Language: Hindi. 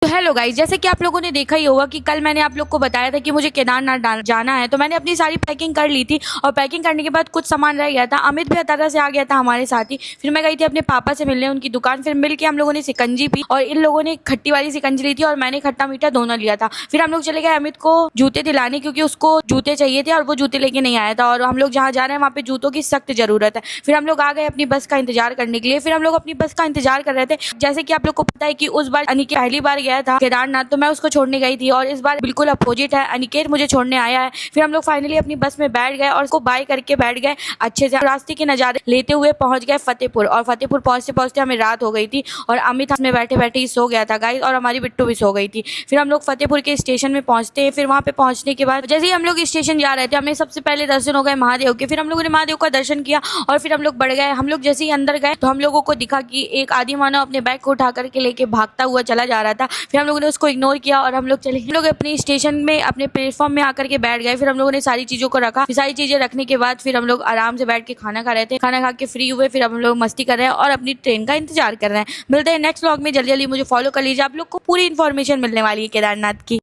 तो हेलो गाइस, जैसे कि आप लोगों ने देखा ही होगा कि कल मैंने आप लोग को बताया था कि मुझे केदारनाथ जाना है। तो मैंने अपनी सारी पैकिंग कर ली थी और पैकिंग करने के बाद कुछ सामान रह गया था। अमित भी अतारा से आ गया था हमारे साथ ही। फिर मैं गई थी अपने पापा से मिलने उनकी दुकान। फिर मिल के हम लोगों ने सिकंजी पी और इन लोगों ने खट्टी वाली सिकंजी ली थी और मैंने खट्टा मीठा दोनों लिया था। फिर हम लोग चले गए अमित को जूते दिलाने, क्योंकि उसको जूते चाहिए थे और वो जूते लेके नहीं आया था। और हम लोग जहाँ जा रहे हैं वहाँ पे जूतों की सख्त जरूरत है। फिर हम लोग आ गए अपनी बस का इंतजार करने के लिए। फिर हम लोग अपनी बस का इंतजार कर रहे थे। जैसे कि आप लोग को पता है कि उस बार अनिकेत पहली बार गया था केदारनाथ, तो मैं उसको छोड़ने गई थी। और इस बार बिल्कुल अपोजिट है, अनिकेत मुझे छोड़ने आया है। फिर हम लोग फाइनली अपनी बस में बैठ गए और उसको बाय करके बैठ गए अच्छे से। रास्ते के नज़ारे लेते हुए पहुंच गए फतेहपुर। और फतेहपुर पहुंचते पहुंचते हमें रात हो गई थी और अमित में बैठे बैठे ही सो गया था गाइस, और हमारी बिट्टू भी सो गई थी। फिर हम लोग फतेहपुर के स्टेशन में पहुंचते हैं। फिर वहां पे पहुंचने के बाद जैसे ही हम लोग स्टेशन जा रहे थे, हमें सबसे पहले दर्शन हो गए महादेव के। फिर हम लोगों ने महादेव का दर्शन किया और फिर हम लोग बढ़ गए। हम लोग जैसे ही अंदर गए तो हम लोगों को दिखा कि एक आदि मानव अपने बैग को उठा करके लेके भागता हुआ चला जा रहा था। फिर हम लोगों ने उसको इग्नोर किया और हम लोग अपने स्टेशन में अपने प्लेटफॉर्म में आकर के बैठ गए। फिर हम लोगों ने सारी चीजों को रखा। फिर सारी चीजें रखने के बाद फिर हम लोग आराम से बैठ के खाना खा रहे थे। खाना खा के फ्री हुए, फिर हम लोग मस्ती कर रहे हैं और अपनी ट्रेन का इंतजार कर रहे हैं। मिलते हैं नेक्स्ट व्लॉग में। जल्दी जल्दी मुझे फॉलो कर लीजिए, आप लोग को पूरी इन्फॉर्मेशन मिलने वाली है केदारनाथ की।